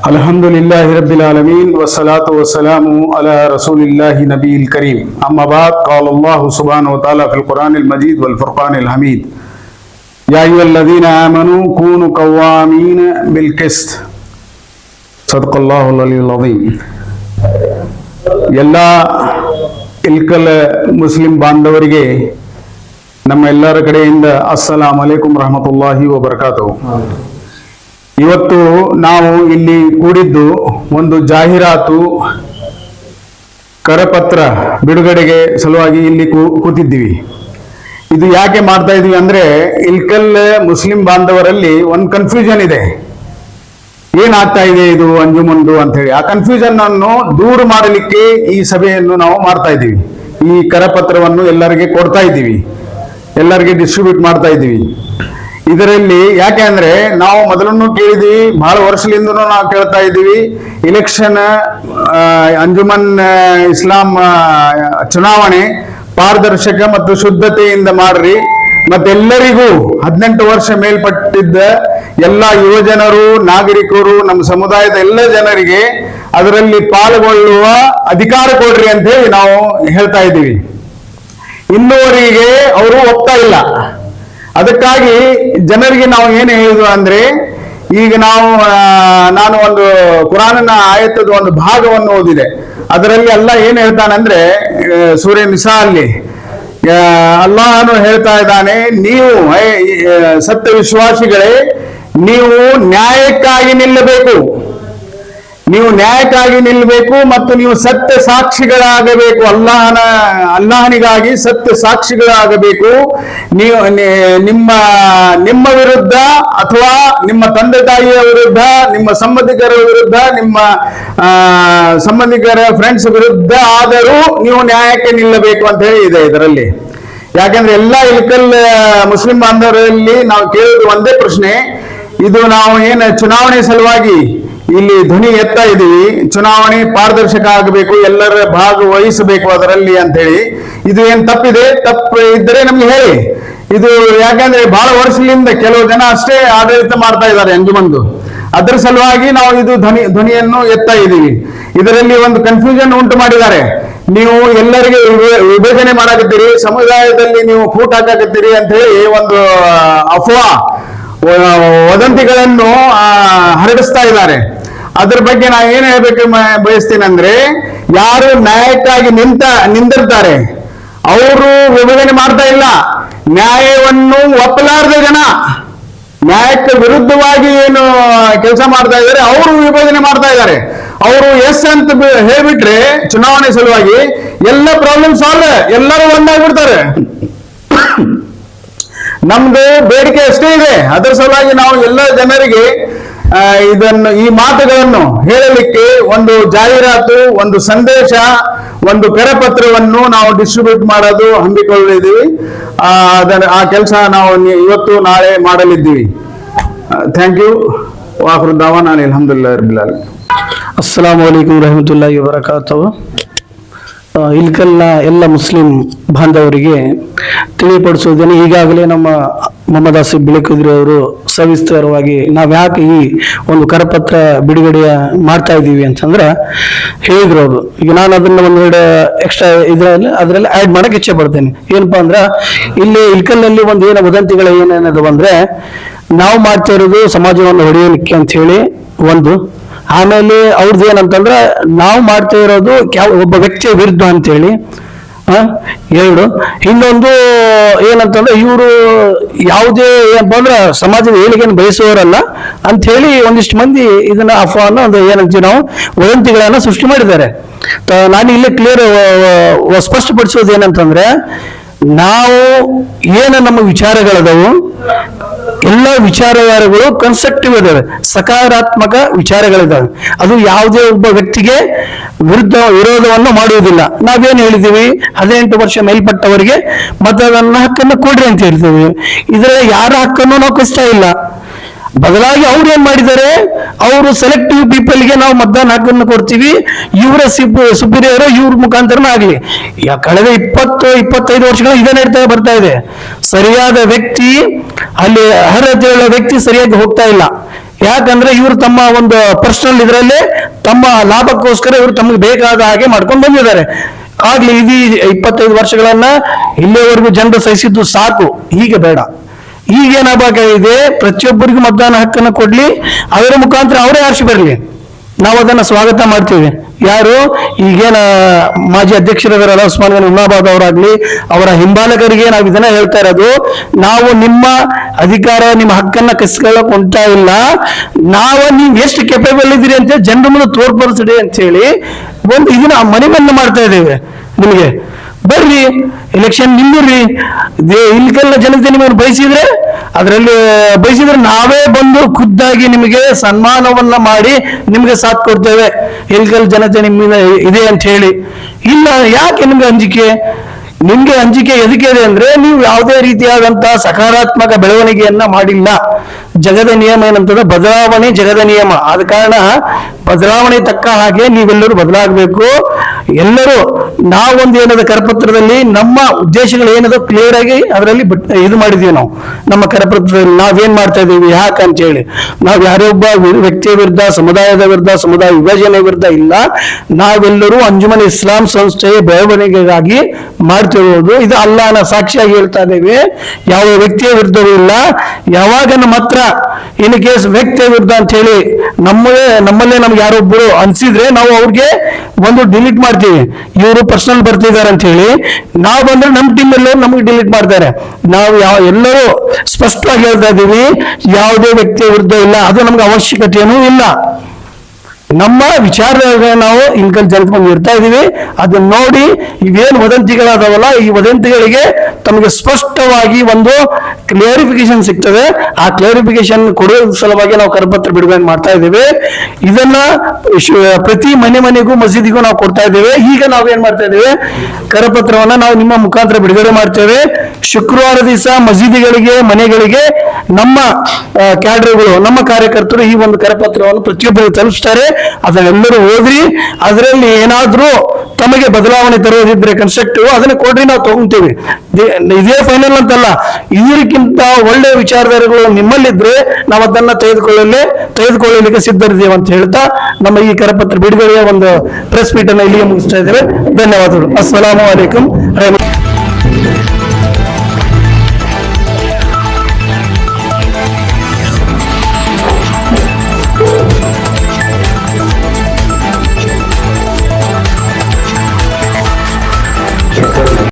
अल्हम्दुलिल्लाहि रब्बिल आलमीन वस्सलातु वस्सलामु अला रसूलिल्लाहि नबील करीम अम्मा बाद क़ाल अल्लाहु सुब्हानहु व तआला फिल कुरानिल मजीद वल फुरक़ानिल हमीद या अय्युहल्लज़ीना आमनू कूनू क़व्वामीन बिल क़िस्त सदक़ल्लाहुल अलीयुल अज़ीम। ಎಲ್ಲ ಇಲ್ಕಲ್ ಮುಸ್ಲಿಂ ಬಾಂಧವರಿಗೆ ನಮ್ಮ ಎಲ್ಲರ ಕಡೆಯಿಂದ ಅಸ್ಸಲಾಮು ಅಲೈಕುಂ ರಹಮತುಲ್ಲಾಹಿ ವ ಬರಕಾತುಹು। ಇವತ್ತು ನಾವು ಇಲ್ಲಿ ಕೂಡಿದ್ದು ಒಂದು ಜಾಹೀರಾತು ಕರಪತ್ರ ಬಿಡುಗಡೆಗೆ ಸಲುವಾಗಿ ಇಲ್ಲಿ ಕೂತಿದ್ದೀವಿ। ಇದು ಯಾಕೆ ಮಾಡ್ತಾ ಇದೀವಿ ಅಂದ್ರೆ ಇಲ್ಕಲ್ ಮುಸ್ಲಿಂ ಬಾಂಧವರಲ್ಲಿ ಒಂದು ಕನ್ಫ್ಯೂಷನ್ ಇದೆ, ಏನಾಗ್ತಾ ಇದೆ ಇದು ಅಂಜುಮಂದು ಅಂತ ಹೇಳಿ। ಆ ಕನ್ಫ್ಯೂಷನ್ ಅನ್ನು ದೂರ ಮಾಡಲಿಕ್ಕೆ ಈ ಸಭೆಯನ್ನು ನಾವು ಮಾಡ್ತಾ ಇದ್ದೀವಿ। ಈ ಕರಪತ್ರವನ್ನು ಎಲ್ಲರಿಗೆ ಕೊಡ್ತಾ ಇದ್ದೀವಿ, ಎಲ್ಲರಿಗೆ ಡಿಸ್ಟ್ರಿಬ್ಯೂಟ್ ಮಾಡ್ತಾ ಇದ್ದೀವಿ। ಇದರಲ್ಲಿ ಯಾಕೆ ಅಂದ್ರೆ ನಾವು ಮೊದಲನ್ನು ಕೇಳಿದ್ವಿ, ಬಹಳ ವರ್ಷದಿಂದನೂ ನಾವು ಕೇಳ್ತಾ ಇದ್ದೀವಿ, ಇಲೆಕ್ಷನ್ ಅಂಜುಮನ್ ಇಸ್ಲಾಂ ಚುನಾವಣೆ ಪಾರದರ್ಶಕ ಮತ್ತು ಶುದ್ಧತೆಯಿಂದ ಮಾಡ್ರಿ, ಮತ್ತೆಲ್ಲರಿಗೂ 18 ವರ್ಷ ಮೇಲ್ಪಟ್ಟಿದ್ದ ಎಲ್ಲ ಯುವಜನರು, ನಾಗರಿಕರು, ನಮ್ಮ ಸಮುದಾಯದ ಎಲ್ಲ ಜನರಿಗೆ ಅದರಲ್ಲಿ ಪಾಲ್ಗೊಳ್ಳುವ ಅಧಿಕಾರ ಕೊಡ್ರಿ ಅಂತ ಹೇಳಿ ನಾವು ಹೇಳ್ತಾ ಇದ್ದೀವಿ। ಇನ್ನುವರೆಗೆ ಅವರು ಒಪ್ತಾ ಇಲ್ಲ। ಅದಕ್ಕಾಗಿ ಜನರಿಗೆ ನಾವು ಏನು ಹೇಳಿದ್ವು ಅಂದ್ರೆ, ಈಗ ನಾನು ಒಂದು ಕುರಾನಿನ ಆಯತದ ಒಂದು ಭಾಗವನ್ನು ಓದಿದೆ, ಅದರಲ್ಲಿ ಅಲ್ಲಾಹ್ ಏನು ಹೇಳ್ತಾನಂದ್ರೆ ಸೂರೆ ನಿಸಾ ಅಲ್ಲಿ ಅಲ್ಲಾಹನು ಹೇಳ್ತಾ ಇದ್ದಾನೆ, ನೀವು ಸತ್ಯ ವಿಶ್ವಾಸಿಗಳೇ ನೀವು ನ್ಯಾಯಕ್ಕಾಗಿ ನಿಲ್ಲಬೇಕು, ನೀವು ನ್ಯಾಯಕ್ಕಾಗಿ ನಿಲ್ಲಬೇಕು ಮತ್ತು ನೀವು ಸತ್ಯ ಸಾಕ್ಷಿಗಳಾಗಬೇಕು, ಅಲ್ಲಾಹನಿಗಾಗಿ ಸತ್ಯ ಸಾಕ್ಷಿಗಳಾಗಬೇಕು। ನೀವು ನಿಮ್ಮ ವಿರುದ್ಧ ಅಥವಾ ನಿಮ್ಮ ತಂದೆ ತಾಯಿಯ ವಿರುದ್ಧ, ನಿಮ್ಮ ಸಂಬಂಧಿಕರ ವಿರುದ್ಧ, ನಿಮ್ಮ ಸಂಬಂಧಿಕರ ಫ್ರೆಂಡ್ಸ್ ವಿರುದ್ಧ ಆದರೂ ನೀವು ನ್ಯಾಯಕ್ಕೆ ನಿಲ್ಲಬೇಕು ಅಂತ ಹೇಳಿ ಇದೆ ಇದರಲ್ಲಿ। ಯಾಕಂದ್ರೆ ಎಲ್ಲ ಇಲ್ಕಲ್ ಮುಸ್ಲಿಂ ಬಾಂಧವರಲ್ಲಿ ನಾವು ಕೇಳೋದು ಒಂದೇ ಪ್ರಶ್ನೆ, ಇದು ನಾವು ಏನು ಚುನಾವಣೆ ಸಲುವಾಗಿ ಇಲ್ಲಿ ಧ್ವನಿ ಎತ್ತಾ ಇದೀವಿ, ಚುನಾವಣೆ ಪಾರದರ್ಶಕ ಆಗಬೇಕು, ಎಲ್ಲರ ಭಾಗವಹಿಸಬೇಕು ಅದರಲ್ಲಿ ಅಂತ ಹೇಳಿ। ಇದು ಏನ್ ತಪ್ಪಿದೆ, ತಪ್ಪು ಇದ್ದರೆ ನಮ್ಗೆ ಹೇಳಿ। ಇದು ಯಾಕಂದ್ರೆ ಬಹಳ ವರ್ಷದಿಂದ ಕೆಲವು ಜನ ಅಷ್ಟೇ ಆಡಳಿತ ಮಾಡ್ತಾ ಇದ್ದಾರೆ ಅಂಜುಮಂದು, ಅದರ ಸಲುವಾಗಿ ನಾವು ಇದು ಧ್ವನಿಯನ್ನು ಎತ್ತಾ ಇದ್ದೀವಿ। ಇದರಲ್ಲಿ ಒಂದು ಕನ್ಫ್ಯೂಷನ್ ಉಂಟು ಮಾಡಿದ್ದಾರೆ, ನೀವು ಎಲ್ಲರಿಗೆ ವಿಭಜನೆ ಮಾಡಕತ್ತೀರಿ, ಸಮುದಾಯದಲ್ಲಿ ನೀವು ಕೂಟ್ ಹಾಕಕತ್ತೀರಿ ಅಂತ ಹೇಳಿ ಒಂದು ಅಫವಾ ವದಂತಿಗಳನ್ನು ಹರಡಿಸ್ತಾ ಇದ್ದಾರೆ। ಅದ್ರ ಬಗ್ಗೆ ನಾ ಏನ್ ಹೇಳ್ಬೇಕು ಬಯಸ್ತೀನಿ ಅಂದ್ರೆ, ಯಾರು ನ್ಯಾಯಕ್ಕಾಗಿ ನಿಂತಿರ್ತಾರೆ ಅವರು ವಿಭಜನೆ ಮಾಡ್ತಾ ಇಲ್ಲ, ನ್ಯಾಯವನ್ನು ಒಪ್ಪಲಾರದ ಜನ, ನ್ಯಾಯಕ್ಕೆ ವಿರುದ್ಧವಾಗಿ ಏನು ಕೆಲಸ ಮಾಡ್ತಾ ಇದ್ದಾರೆ ಅವರು ವಿಭಜನೆ ಮಾಡ್ತಾ ಇದ್ದಾರೆ। ಅವರು ಎಸ್ ಅಂತ ಹೇಳ್ಬಿಟ್ರೆ ಚುನಾವಣೆ ಸಲುವಾಗಿ ಎಲ್ಲ ಪ್ರಾಬ್ಲಮ್ ಸಾಲ್ವ್, ಎಲ್ಲರೂ ಒಂದಾಗ್ಬಿಡ್ತಾರೆ। ನಮ್ದು ಬೇಡಿಕೆ ಅಷ್ಟೇ ಇದೆ, ಅದರ ಸಲುವಾಗಿ ನಾವು ಎಲ್ಲ ಜನರಿಗೆ ಈ ಮಾತುಗಳನ್ನು ಹೇಳಲಿಕ್ಕೆ ಒಂದು ಜಾಹೀರಾತು, ಒಂದು ಸಂದೇಶ, ಒಂದು ಕರಪತ್ರವನ್ನು ನಾವು ಡಿಸ್ಟ್ರಿಬ್ಯೂಟ್ ಮಾಡೋದು ಹಮ್ಮಿಕೊಳ್ಳಿದ್ದೀವಿ। ಆ ಕೆಲಸ ನಾವು ಇವತ್ತು ನಾಳೆ ಮಾಡಲಿದ್ದೀವಿ। Thank you. ವಾಖಿರು ದಾವಾನಾ ಅಲ್ಹಮ್ದುಲಿಲ್ಲಾಹಿ ರಬ್ಬಿಲ್ ಆಲಮೀನ್। ಅಸ್ಸಲಾಮು ಅಲೈಕುಂ ರಹಮತುಲ್ಲಾಹಿ ವಬರಕಾತುಹು। ಇಲ್ಕಲ್ನ ಎಲ್ಲ ಮುಸ್ಲಿಂ ಬಾಂಧವರಿಗೆ ತಿಳಿಪಡಿಸುವುದೇನೆ, ಈಗಾಗಲೇ ನಮ್ಮ ಮೊಹಮ್ಮದ್ ಆಸಿಫ್ ಬಿಳಿಕುದಿರಿ ಅವರು ಸವಿಸ್ತರವಾಗಿ ನಾವು ಯಾಕೆ ಈ ಒಂದು ಕರಪತ್ರ ಬಿಡುಗಡೆ ಮಾಡ್ತಾ ಇದ್ದೀವಿ ಅಂತಂದ್ರೆ ಹೇಳಿದ್ರು ಅವರು। ಈಗ ನಾನು ಅದನ್ನ ಒಂದೆರಡು ಎಕ್ಸ್ಟ್ರಾ ಅದರಲ್ಲಿ ಆ್ಯಡ್ ಮಾಡಕ್ಕೆ ಇಚ್ಛೆ ಪಡ್ತೇನೆ। ಏನಪ್ಪಾ ಅಂದ್ರೆ, ಇಲ್ಲಿ ಇಲ್ಕಲ್ನಲ್ಲಿ ಒಂದು ಏನು ವದಂತಿಗಳು ಏನೇನದು ಅಂದ್ರೆ, ನಾವು ಮಾಡ್ತಾ ಇರೋದು ಸಮಾಜವನ್ನು ಹೊಡೆಯಲಿಕ್ಕೆ ಅಂತ ಹೇಳಿ ಒಂದು, ಆಮೇಲೆ ಅವ್ರದ್ದು ಏನಂತಂದ್ರೆ ನಾವು ಮಾಡ್ತಾ ಇರೋದು ಒಬ್ಬ ವ್ಯಕ್ತಿಯ ವಿರುದ್ಧ ಅಂತ ಹೇಳಿ ಎರಡು, ಇನ್ನೊಂದು ಏನಂತಂದ್ರೆ ಇವರು ಯಾವುದೇ ಏನಪ್ಪ ಅಂದ್ರೆ ಸಮಾಜದ ಏಳಿಗೆಯನ್ನು ಬಯಸುವವರಲ್ಲ ಅಂತ ಹೇಳಿ ಒಂದಿಷ್ಟು ಮಂದಿ ಇದನ್ನ ಅಫವಾನ ಒಂದು ಏನಂತೀವಿ ನಾವು ವದಂತಿಗಳನ್ನ ಸೃಷ್ಟಿ ಮಾಡಿದ್ದಾರೆ। ನಾನು ಇಲ್ಲೇ ಕ್ಲಿಯರ್ ಸ್ಪಷ್ಟಪಡಿಸೋದು ಏನಂತಂದ್ರೆ, ನಾವು ಏನು ನಮ್ಮ ವಿಚಾರಗಳದವು ಎಲ್ಲ ವಿಚಾರಗಳು ಕನ್ಸ್ಟ್ರಕ್ಟಿವ್ ಇದಾವೆ, ಸಕಾರಾತ್ಮಕ ವಿಚಾರಗಳಿದ್ದಾವೆ, ಅದು ಯಾವುದೇ ಒಬ್ಬ ವ್ಯಕ್ತಿಗೆ ವಿರೋಧವನ್ನು ಮಾಡುವುದಿಲ್ಲ। ನಾವೇನು ಹೇಳಿದ್ದೀವಿ, 18 ವರ್ಷ ಮೇಲ್ಪಟ್ಟವರಿಗೆ ಮತದಾನ ಹಕ್ಕನ್ನು ಕೊಡ್ರಿ ಅಂತ ಹೇಳ್ತೀವಿ। ಇದರ ಯಾರ ಹಕ್ಕನ್ನು ನಾವು ಕಷ್ಟ ಇಲ್ಲ, ಬದಲಾಗಿ ಅವ್ರು ಏನ್ ಮಾಡಿದ್ದಾರೆ, ಅವರು ಸೆಲೆಕ್ಟಿವ್ ಪೀಪಲ್ಗೆ ನಾವು ಮತದಾನ ಹಕ್ಕನ್ನು ಕೊಡ್ತೀವಿ, ಇವರ ಸುಪೀರಿಯರ್ ಇವ್ರ ಮುಖಾಂತರನೇ ಆಗ್ಲಿ। ಕಳೆದ 20-25 ವರ್ಷಗಳು ಇದೇ ನಡೀತಾ ಬರ್ತಾ ಇದೆ। ಸರಿಯಾದ ವ್ಯಕ್ತಿ ಅಲ್ಲಿ ಅರ್ಹತೆ ಉಳ್ಳ ವ್ಯಕ್ತಿ ಸರಿಯಾಗಿ ಹೋಗ್ತಾ ಇಲ್ಲ, ಯಾಕಂದ್ರೆ ಇವರು ತಮ್ಮ ಒಂದು ಪರ್ಸನಲ್ ಇದರಲ್ಲಿ ತಮ್ಮ ಲಾಭಕ್ಕೋಸ್ಕರ ಇವರು ತಮಗೆ ಬೇಕಾದ ಹಾಗೆ ಮಾಡ್ಕೊಂಡು ಬಂದಿದ್ದಾರೆ. ಆಗ್ಲಿ ಇದು 25 ವರ್ಷಗಳನ್ನ ಇಲ್ಲಿವರೆಗೂ ಜನರು ಸಹಿಸಿದ್ದು ಸಾಕು, ಈಗ ಬೇಡ. ಈಗೇನಾಗಬೇಕಾಗಿದೆ, ಪ್ರತಿಯೊಬ್ಬರಿಗೂ ಮತದಾನ ಹಕ್ಕನ್ನು ಕೊಡ್ಲಿ, ಅದರ ಮುಖಾಂತರ ಅವರೇ ಆರಿಸಿ ಬರಲಿ, ನಾವು ಅದನ್ನ ಸ್ವಾಗತ ಮಾಡ್ತೀವಿ. ಯಾರು ಈಗೇನ ಮಾಜಿ ಅಧ್ಯಕ್ಷರಾದ ಉಸ್ಮಾನ್ ಖಾನ್ ಉನ್ನಾಬಾದ್ ಅವರಾಗ್ಲಿ, ಅವರ ಹಿಂಬಾಲಕರಿಗೆ ನಾವು ಇದನ್ನ ಹೇಳ್ತಾ ಇರೋದು, ನಾವು ನಿಮ್ಮ ಅಧಿಕಾರ, ನಿಮ್ಮ ಹಕ್ಕನ್ನ ಕಸ್ಕೊಳ್ಳಕ್ ಹೊಂಟ ಇಲ್ಲ, ನೀವು ಎಷ್ಟು ಕೆಪೇಬಲ್ ಇದ್ದೀರಿ ಅಂತ ಜನರ ಮುಂದೆ ತೋರ್ಪಡಿಸಿಡಿ ಅಂತ ಹೇಳಿ ಒಂದು ಇದನ್ನ ಮನವಿಯನ್ನು ಮಾಡ್ತಾ ಇದ್ದೇವೆ. ನಿಮಗೆ ಬರ್ರಿ, ಎಲೆಕ್ಷನ್ ನಿಲ್ಲಿರ್ರಿ, ಇಲ್ಕೆಲ್ಲ ಜನತೆ ನಿಮ್ಮನ್ನು ಬಯಸಿದ್ರೆ ನಾವೇ ಬಂದು ಖುದ್ದಾಗಿ ನಿಮಗೆ ಸನ್ಮಾನವನ್ನ ಮಾಡಿ ನಿಮ್ಗೆ ಸಾಥ್ ಕೊಡ್ತೇವೆ, ಇಲ್ಕೆಲ್ಲ ಜನತೆ ನಿಮ್ಮಿಂದ ಇದೆ ಅಂತ ಹೇಳಿ. ಇಲ್ಲ, ಯಾಕೆ ನಿಮ್ಗೆ ಅಂಜಿಕೆ? ನಿಮ್ಗೆ ಅಂಜಿಕೆ ಎದಕ್ಕೆ ಇದೆ ಅಂದ್ರೆ, ನೀವು ಯಾವುದೇ ರೀತಿಯಾದಂತಹ ಸಕಾರಾತ್ಮಕ ಬೆಳವಣಿಗೆಯನ್ನ ಮಾಡಿಲ್ಲ. ಜಗದ ನಿಯಮ ಏನಂತಂದ್ರೆ ಬದಲಾವಣೆ ಜಗದ ನಿಯಮ. ಆದ ಕಾರಣ ಬದಲಾವಣೆ ತಕ್ಕ ಹಾಗೆ ನೀವೆಲ್ಲರೂ ಬದಲಾಗಬೇಕು. ಎಲ್ಲರೂ ನಾವೊಂದು ಏನದ ಕರಪತ್ರದಲ್ಲಿ ನಮ್ಮ ಉದ್ದೇಶಗಳು ಏನದ ಕ್ಲಿಯರ್ ಆಗಿ ಅದರಲ್ಲಿ ಇದು ಮಾಡಿದೀವಿ. ನಾವು ನಮ್ಮ ಕರಪತ್ರದಲ್ಲಿ ನಾವೇನ್ ಮಾಡ್ತಾ ಇದೀವಿ, ಯಾಕೆ ಅಂತ ಹೇಳಿ ನಾವು ಯಾರೊಬ್ಬ ವ್ಯಕ್ತಿಯ ವಿರುದ್ಧ, ಸಮುದಾಯದ ವಿರುದ್ಧ, ಸಮುದಾಯ ವಿಭಜನೆ ವಿರುದ್ಧ ಇಲ್ಲ. ನಾವೆಲ್ಲರೂ ಅಂಜುಮನ್ ಇಸ್ಲಾಂ ಸಂಸ್ಥೆಯ ಬೆಳವಣಿಗೆಗಾಗಿ ಮಾಡ್ತಿರೋದು. ಇದು ಅಲ್ಲಾಹನ ಸಾಕ್ಷಿಯಾಗಿ ಹೇಳ್ತಾ ಇದ್ದೇವೆ. ಯಾವ ವ್ಯಕ್ತಿಯ ವಿರುದ್ಧವೂ ಇಲ್ಲ. ಯಾವಾಗ ನಮ್ಮ ಹತ್ರ ಇನ್ ಕೇಸ್ ವ್ಯಕ್ತಿಯ ವಿರುದ್ಧ ಅಂತ ಹೇಳಿ ನಮ್ಮಲ್ಲೇ ನಮ್ಗೆ ಯಾರೊಬ್ಬರು ಅನ್ಸಿದ್ರೆ ನಾವು ಅವ್ರಿಗೆ ಒಂದು ಡಿಲೀಟ್ ಮಾಡ್ತೀವಿ. ಇವರು ಪರ್ಸನಲ್ ಬರ್ತಿದ್ದಾರೆ ಅಂತ ಹೇಳಿ ನಾವು ಬಂದ್ರೆ ನಮ್ಮ ಟೀಮ್ ಎಲ್ಲರೂ ನಮ್ಗೆ ಡಿಲೀಟ್ ಮಾಡ್ತಾರೆ. ನಾವು ಎಲ್ಲರೂ ಸ್ಪಷ್ಟವಾಗಿ ಹೇಳ್ತಾ ಇದ್ದೀವಿ, ಯಾವುದೇ ವ್ಯಕ್ತಿಯ ವಿರುದ್ಧ ಇಲ್ಲ, ಅದು ನಮ್ಗೆ ಅವಶ್ಯಕತೆಯೂ ಇಲ್ಲ. ನಮ್ಮ ವಿಚಾರದಾಗ ನಾವು ಇನ್ಕಲ್ ಜನತೆ ಬಂದು ಇರ್ತಾ ಇದೀವಿ. ಅದನ್ನ ನೋಡಿ ಇವೇನು ವದಂತಿಗಳಾದವಲ್ಲ, ಈ ವದಂತಿಗಳಿಗೆ ತಮಗೆ ಸ್ಪಷ್ಟವಾಗಿ ಒಂದು ಕ್ಲಿಯರಿಫಿಕೇಶನ್ ಸಿಗ್ತದೆ. ಆ ಕ್ಲಿಯರಿಫಿಕೇಶನ್ ಕೊಡುವ ಸಲುವಾಗಿ ನಾವು ಕರಪತ್ರ ಬಿಡುಗಡೆ ಮಾಡ್ತಾ ಇದ್ದೇವೆ. ಇದನ್ನ ಪ್ರತಿ ಮನೆಗೂ ಮಸೀದಿಗೂ ನಾವು ಕೊಡ್ತಾ ಇದ್ದೇವೆ. ಈಗ ನಾವೇನ್ ಮಾಡ್ತಾ ಇದ್ದೇವೆ, ಕರಪತ್ರವನ್ನ ನಾವು ನಿಮ್ಮ ಮುಖಾಂತರ ಬಿಡುಗಡೆ ಮಾಡ್ತೇವೆ. ಶುಕ್ರವಾರ ದಿವಸ ಮಸೀದಿಗಳಿಗೆ, ಮನೆಗಳಿಗೆ ನಮ್ಮ ಕ್ಯಾಡ್ರ್ಗಳು, ನಮ್ಮ ಕಾರ್ಯಕರ್ತರು ಈ ಒಂದು ಕರಪತ್ರವನ್ನು ಪ್ರತಿಯೊಬ್ಬರು ತಲುಪಿಸ್ತಾರೆ. ಅದನ್ನೆಲ್ಲರೂ ಓದ್ರಿ. ಅದರಲ್ಲಿ ಏನಾದ್ರೂ ತಮಗೆ ಬದಲಾವಣೆ ತರೋದಿದ್ರೆ ಕನ್ಸ್ಟ್ರಕ್ಟಿವ್ ಅದನ್ನ ಕೊಡ್ರಿ, ನಾವು ತಗೊಂತೀವಿ. ಇದೇ ಫೈನಲ್ ಅಂತಲ್ಲ, ಇದಕ್ಕಿಂತ ಒಳ್ಳೆ ವಿಚಾರಧಾರೆಗಳು ನಿಮ್ಮಲ್ಲಿದ್ರೆ ನಾವು ಅದನ್ನ ತೆಗೆದುಕೊಳ್ಳಲಿಕ್ಕೆ ಸಿದ್ಧರಿದ್ದೇವೆ ಅಂತ ಹೇಳ್ತಾ ನಮ್ಮ ಈ ಕರಪತ್ರ ಬಿಡುಗಡೆಯ ಒಂದು ಪ್ರೆಸ್ ಮೀಟ್ ಅನ್ನ ಇಲ್ಲಿಗೆ ಮುಗಿಸ್ತಾ ಇದ್ದೇವೆ. ಧನ್ಯವಾದಗಳು. ಅಸ್ಸಲಾಮು ಅಲೈಕುಂ.